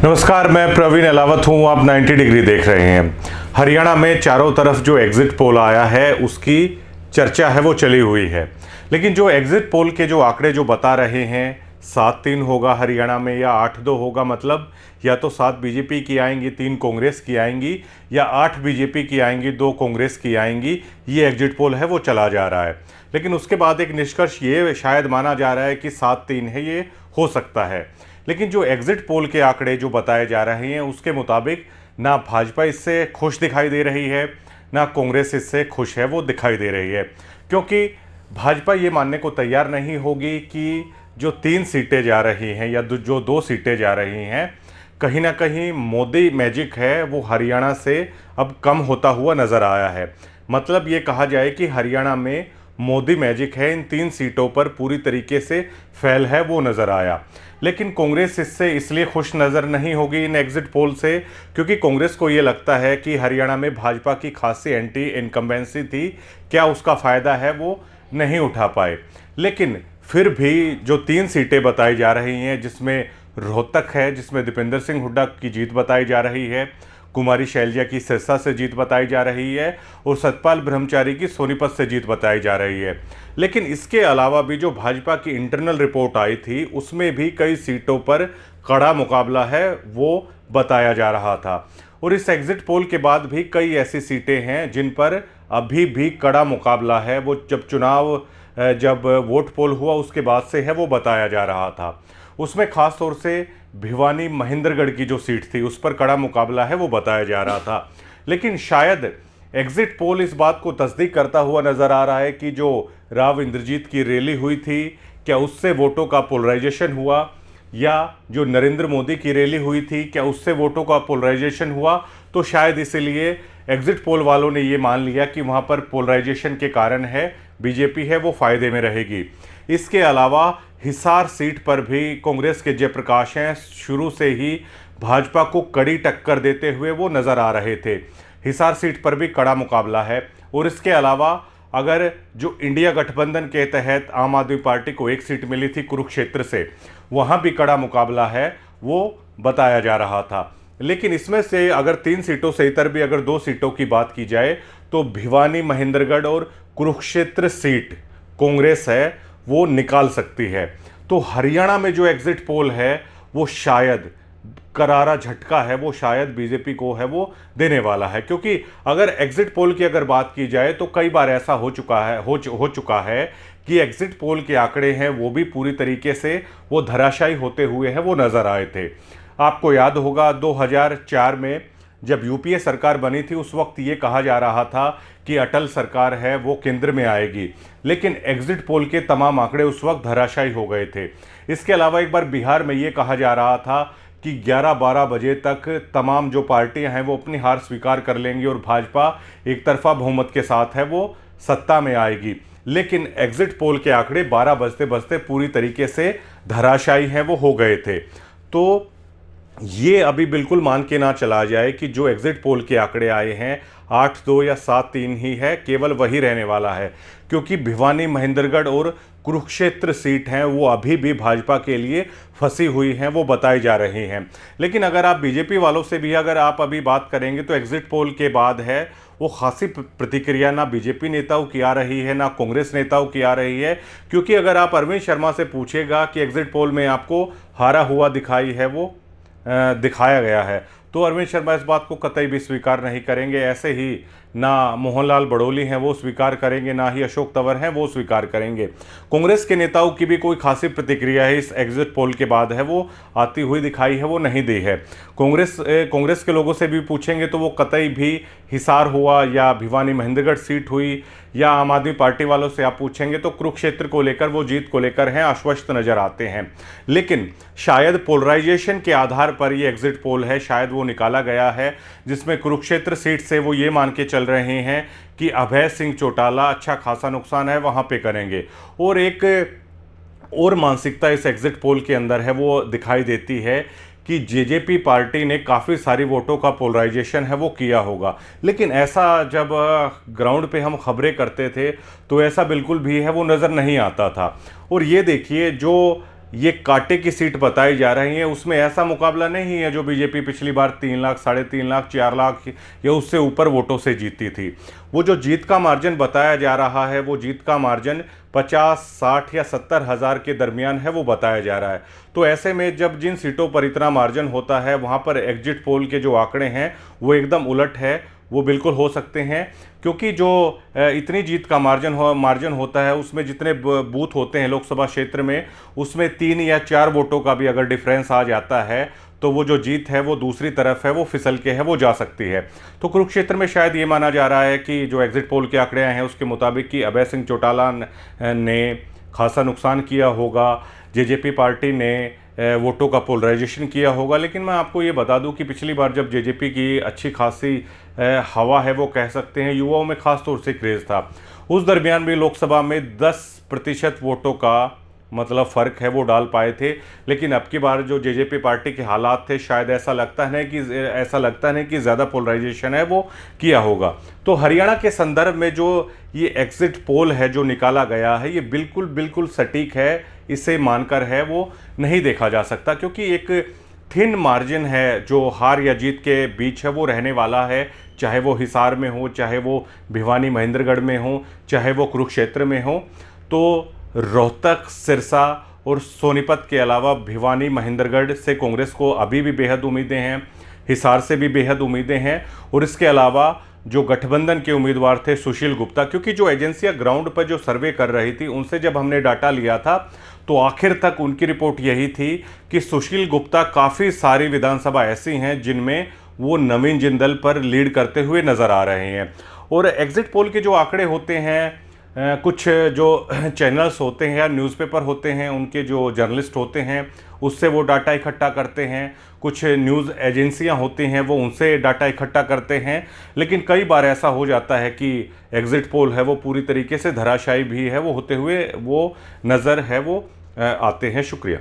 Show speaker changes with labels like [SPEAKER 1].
[SPEAKER 1] नमस्कार, मैं प्रवीण अलावत हूं। आप 90 डिग्री देख रहे हैं। हरियाणा में चारों तरफ जो एग्जिट पोल आया है उसकी चर्चा है वो चली हुई है, लेकिन जो एग्जिट पोल के जो आंकड़े जो बता रहे हैं 7-3 होगा हरियाणा में या 8-2 होगा, मतलब या तो 7 बीजेपी की आएंगी, 3 कांग्रेस की आएंगी, या 8 बीजेपी की आएंगी, 2 कांग्रेस की आएंगी। ये एग्जिट पोल है वो चला जा रहा है, लेकिन उसके बाद एक निष्कर्ष ये शायद माना जा रहा है कि 7-3 है, ये हो सकता है। लेकिन जो एग्जिट पोल के आंकड़े जो बताए जा रहे हैं उसके मुताबिक ना भाजपा इससे खुश दिखाई दे रही है, ना कांग्रेस इससे खुश है वो दिखाई दे रही है, क्योंकि भाजपा ये मानने को तैयार नहीं होगी कि जो 3 सीटें जा रही हैं या जो 2 सीटें जा रही हैं, कहीं ना कहीं मोदी मैजिक है वो हरियाणा से अब कम होता हुआ नज़र आया है। मतलब ये कहा जाए कि हरियाणा में मोदी मैजिक है, इन 3 सीटों पर पूरी तरीके से फैल है वो नज़र आया। लेकिन कांग्रेस इससे इसलिए खुश नज़र नहीं होगी इन एग्जिट पोल से, क्योंकि कांग्रेस को ये लगता है कि हरियाणा में भाजपा की खासी एंटी इनकम्बेंसी थी, क्या उसका फ़ायदा है वो नहीं उठा पाए। लेकिन फिर भी जो 3 सीटें बताई जा रही हैं, जिसमें रोहतक है, जिसमें दीपेंद्र सिंह हुड्डा की जीत बताई जा रही है, कुमारी शैलजा की सिरसा से जीत बताई जा रही है, और सतपाल ब्रह्मचारी की सोनीपत से जीत बताई जा रही है। लेकिन इसके अलावा भी जो भाजपा की इंटरनल रिपोर्ट आई थी उसमें भी कई सीटों पर कड़ा मुकाबला है वो बताया जा रहा था, और इस एग्जिट पोल के बाद भी कई ऐसी सीटें हैं जिन पर अभी भी कड़ा मुकाबला है। वो जब वोट पोल हुआ उसके बाद से है वो बताया जा रहा था। उसमें ख़ास तौर से भिवानी महेंद्रगढ़ की जो सीट थी उस पर कड़ा मुकाबला है वो बताया जा रहा था। लेकिन शायद एग्जिट पोल इस बात को तस्दीक करता हुआ नज़र आ रहा है कि जो राव इंद्रजीत की रैली हुई थी, क्या उससे वोटों का पोलराइजेशन हुआ, या जो नरेंद्र मोदी की रैली हुई थी क्या उससे वोटों का पोलराइजेशन हुआ। तो शायद इसीलिए एग्जिट पोल वालों ने ये मान लिया कि वहाँ पर पोलराइजेशन के कारण है बीजेपी है वो फ़ायदे में रहेगी। इसके अलावा हिसार सीट पर भी कांग्रेस के जयप्रकाश हैं शुरू से ही भाजपा को कड़ी टक्कर देते हुए वो नज़र आ रहे थे। हिसार सीट पर भी कड़ा मुकाबला है, और इसके अलावा अगर जो इंडिया गठबंधन के तहत आम आदमी पार्टी को 1 सीट मिली थी कुरुक्षेत्र से, वहाँ भी कड़ा मुकाबला है वो बताया जा रहा था। लेकिन इसमें से अगर 3 सीटों से इतर भी अगर 2 सीटों की बात की जाए तो भिवानी महेंद्रगढ़ और कुरुक्षेत्र सीट कांग्रेस है वो निकाल सकती है। तो हरियाणा में जो एग्जिट पोल है वो शायद करारा झटका है वो शायद बीजेपी को है वो देने वाला है, क्योंकि अगर एग्जिट पोल की अगर बात की जाए तो कई बार ऐसा हो चुका है कि एग्जिट पोल के आंकड़े हैं वो भी पूरी तरीके से वो धराशायी होते हुए हैं वो नज़र आए थे। आपको याद होगा 2004 में जब यूपीए सरकार बनी थी उस वक्त ये कहा जा रहा था कि अटल सरकार है वो केंद्र में आएगी, लेकिन एग्जिट पोल के तमाम आंकड़े उस वक्त धराशायी हो गए थे। इसके अलावा एक बार बिहार में ये कहा जा रहा था कि 11-12 बजे तक तमाम जो पार्टियां हैं वो अपनी हार स्वीकार कर लेंगी और भाजपा एक तरफा बहुमत के साथ है वो सत्ता में आएगी। लेकिन एग्जिट पोल के आंकड़े 12 बजते बजते पूरी तरीके से धराशायी हैं वो हो गए थे। तो ये अभी बिल्कुल मान के ना चला जाए कि जो एग्जिट पोल के आंकड़े आए हैं 8-2 या 7-3 ही है, केवल वही रहने वाला है, क्योंकि भिवानी महेंद्रगढ़ और कुरुक्षेत्र सीट हैं वो अभी भी भाजपा के लिए फंसी हुई हैं वो बताई जा रही हैं। लेकिन अगर आप बीजेपी वालों से भी अगर आप अभी बात करेंगे तो एग्जिट पोल के बाद है वो खासी प्रतिक्रिया ना बीजेपी नेताओं की आ रही है ना कांग्रेस नेताओं की आ रही है, क्योंकि अगर आप अरविंद शर्मा से पूछेगा कि एग्जिट पोल में आपको हारा हुआ दिखाया गया है, तो अरविंद शर्मा इस बात को कतई भी स्वीकार नहीं करेंगे। ऐसे ही ना मोहनलाल बड़ोली हैं वो स्वीकार करेंगे, ना ही अशोक तंवर हैं वो स्वीकार करेंगे। कांग्रेस के नेताओं की भी कोई खासी प्रतिक्रिया है इस एग्जिट पोल के बाद है वो आती हुई दिखाई है वो नहीं दी है। कांग्रेस के लोगों से भी पूछेंगे तो वो कतई भी हिसार हुआ या भिवानी महेंद्रगढ़ सीट हुई, या आम आदमी पार्टी वालों से आप पूछेंगे तो कुरुक्षेत्र को लेकर वो जीत को लेकर हैं आश्वस्त नजर आते हैं। लेकिन शायद पोलराइजेशन के आधार पर ये एग्जिट पोल है शायद वो निकाला गया है, जिसमें कुरुक्षेत्र सीट से वो ये मान के चल रहे हैं कि अभय सिंह चौटाला अच्छा खासा नुकसान है वहाँ पे करेंगे। और एक और मानसिकता इस एग्जिट पोल के अंदर है वो दिखाई देती है कि जेजेपी पार्टी ने काफ़ी सारी वोटों का पोलराइजेशन है वो किया होगा, लेकिन ऐसा जब ग्राउंड पे हम खबरें करते थे तो ऐसा बिल्कुल भी है वो नज़र नहीं आता था। और ये देखिए जो ये कांटे की सीट बताई जा रही है। उसमें ऐसा मुकाबला नहीं है जो बीजेपी पिछली बार 3 लाख, 3.5 लाख, 4 लाख या उससे ऊपर वोटों से जीती थी। वो जो जीत का मार्जिन बताया जा रहा है, वो जीत का मार्जिन 50, 60 या 70 हज़ार के दरमियान है, वो बताया जा रहा है। तो ऐसे में जब जिन सीटों पर इतना मार्जिन होता है, वहाँ पर एग्जिट पोल के जो आंकड़े हैं वो एकदम उलट है, वो बिल्कुल हो सकते हैं। क्योंकि जो इतनी जीत का मार्जिन होता है, उसमें जितने बूथ होते हैं लोकसभा क्षेत्र में, उसमें 3 या 4 वोटों का भी अगर डिफरेंस आ जाता है तो वो जो जीत है वो दूसरी तरफ है, वो फिसल के है, वो जा सकती है। तो कुरुक्षेत्र में शायद ये माना जा रहा है कि जो एग्जिट पोल के आंकड़े हैं उसके मुताबिक कि अभय सिंह चौटाला ने खासा नुकसान किया होगा, जेजेपी पार्टी ने वोटों का पोलराइजेशन किया होगा। लेकिन मैं आपको ये बता दूं कि पिछली बार जब जेजेपी की अच्छी खासी हवा है, वो कह सकते हैं, युवाओं में खास तौर से क्रेज़ था, उस दरमियान भी लोकसभा में 10% वोटों का मतलब फ़र्क है वो डाल पाए थे। लेकिन अब की बार जो जेजेपी पार्टी के हालात थे, शायद ऐसा लगता है कि ज़्यादा पोलराइजेशन है वो किया होगा। तो हरियाणा के संदर्भ में जो ये एग्जिट पोल है जो निकाला गया है, ये बिल्कुल सटीक है, इसे मानकर है वो नहीं देखा जा सकता। क्योंकि एक थिन मार्जिन है जो हार या जीत के बीच है, वो रहने वाला है। चाहे वो हिसार में हो, चाहे वो भिवानी महेंद्रगढ़ में हो, चाहे वो कुरुक्षेत्र में हो। तो रोहतक, सिरसा और सोनीपत के अलावा भिवानी महेंद्रगढ़ से कांग्रेस को अभी भी बेहद उम्मीदें हैं, हिसार से भी बेहद उम्मीदें हैं। और इसके अलावा जो गठबंधन के उम्मीदवार थे सुशील गुप्ता, क्योंकि जो एजेंसियां ग्राउंड पर जो सर्वे कर रही थी उनसे जब हमने डाटा लिया था तो आखिर तक उनकी रिपोर्ट यही थी कि सुशील गुप्ता काफ़ी सारी विधानसभा ऐसी हैं जिनमें वो नवीन जिंदल पर लीड करते हुए नज़र आ रहे हैं। और एग्जिट पोल के जो आंकड़े होते हैं, कुछ जो चैनल्स होते हैं या न्यूज़पेपर होते हैं, उनके जो जर्नलिस्ट होते हैं उससे वो डाटा इकट्ठा करते हैं, कुछ न्यूज़ एजेंसियां होती हैं वो उनसे डाटा इकट्ठा करते हैं। लेकिन कई बार ऐसा हो जाता है कि एग्जिट पोल है वो पूरी तरीके से धराशायी भी है वो होते हुए वो नज़र है वो आते हैं। शुक्रिया।